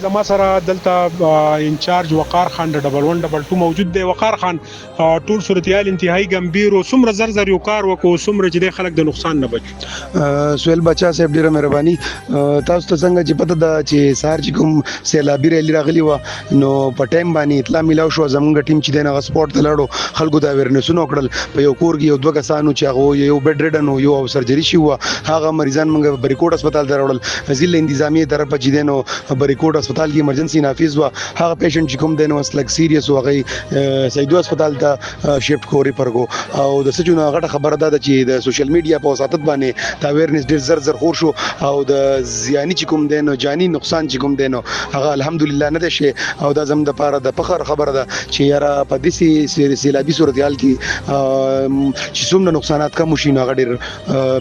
زما سره دلته انچارج وقار خان د 1122 موجود دی. وقار خان ټول صورتحال انتهایی ګمبیر او څومره زر زر یو کار وکړو څومره چې د خلک د نقصان نه بچ. سویل بچا صاحب ډیره مهرباني. تاسو ته څنګه چې پته ده چې سهار چې کوم سیلابي ریلی راغلی و نو په ټایم باندې اطلاع میلاو شو. زمونږ ټیم چې دی هغه سپورټ ته لاړو خلکو ته اویرنسونه وکړل. په یو کور کې یو دوه کسانو چې هغه یو بیډ ریډن یو سرجري شي و هغه مریضان موږ بریکوټ هسپتال ته راوړل. ضلع انتظامیه طرف چې دی نو بریکوټ هسپتال کې ایمرجنسي نافذ و. هغه پیشنټ چې کوم دی نو لږ سیریس و هغه سیدو هسپتال ته شفټ کو ریفر کو. او د سچونه غټه خبره ده چې د سوشل میډیا په وساتت باندې دا اویرنس ډیر زر زر خور شو او د زیانی چې کوم دی نو جانی نقصان چې کوم دی نو هغه الحمدلله نه ده شي. او دا زم د پاره د فخر خبره ده چې یاره په دې سیلابي صورتحال کې چې څومره نقصانات کم شي نو هغه ډیر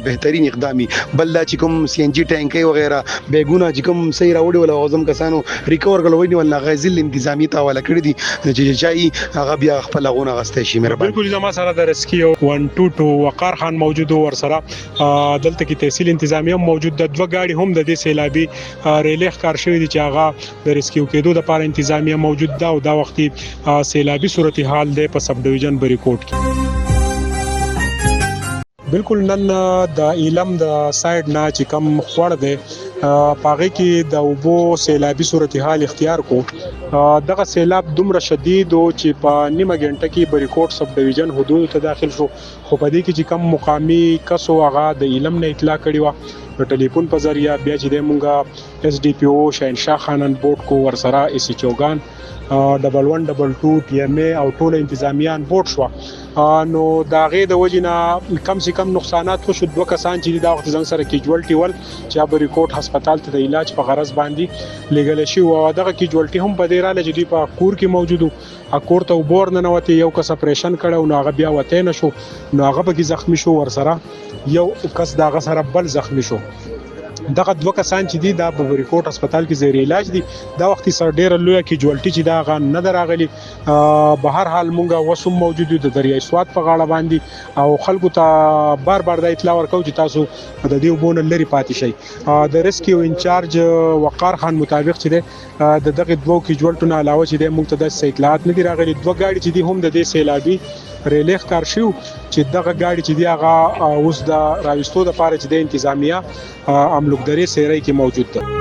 بهترین اقدامي. بل دا چې کوم سی ان جی ټانکي وغیرہ بیګونه چې کوم صحیح راوړي ولا غوزم کسانو ریکور کولوي ولا غزل انتظامی ته ولا کړی دي چې چای هغه بیا خپل غونه غسته شي. مهرباني. بالکل زما سره د ریسکیو 122 وقار خان موجود ور سره دلته کې تحصیل انتظامیه موجود د دوه گاډي هم د دې سیلابي ریلی ښکار شوی دي چې هغه د ریسکیو کېدو لپاره انتظامیه موجود ده او دا وختي سیلابي صورتحال دی په سب ډیویژن بریکوټ کې. بالکل نن د ایلم د سایډ نه چې کم خوړ دی پاغه کې د اوبو سیلابي صورتحال اختیار کو. دغه سیلاب دومره شدید او چې په نیمه غنټه کې بریکوټ سب ډیویژن حدود ته داخل شو. خو په دې کې چې کم مقامی کسو هغه د ایلم نه اطلاع کړی و په ټلیفون په ذریعہ بیا چې د مونږه اس ډي پی او شهنشاه خانان بورډ کو ور سره اس چوغان 1122 ټي ام ای او ټول انتظامیان بورډ شو. نو دا غي د وجینا کم سے کم نقصانات خو شو. دوه کسان چې دا وخت څنګه سره کیجوالټي ول چې بریکوټ هسپتال ته د علاج په غرض باندې لګل شي او دغه کیجوالټي هم په دې را لږ دی په کور کې موجودو. کور ته وبور نه نوته یو کس اپریشن کړو نو هغه بیا وته نه شو نو هغه به زخمی شو ور سره یو کس دغه سره بل زخمی شو. دغه دوه کسان چې دي دا په بریکوټ هسپتال کې زیر علاج دي. دا وخت سره ډیر لوی کیجوالټي چې دا غن نه دراغلي. به هر حال مونږه وسوم موجود دي د دریای سواد په غاړه باندې او خلکو ته بار بار د اطلاع ورکو چې تاسو د دې وبونه لري پاتې شي. د ریسکیو انچارج وقار خان مطابق چې د دغه دوه کیجوالټو نه علاوه چې د مونږ ته د اطلاعات نه دي راغلي. دوه گاډي چې دي هم د دې سیلابي ریلی ښکار شو چې دغه گاډي چې دی هغه اوس د راوستو د پاره چې د انتظامیه املوکدري سیرای کې موجود ده.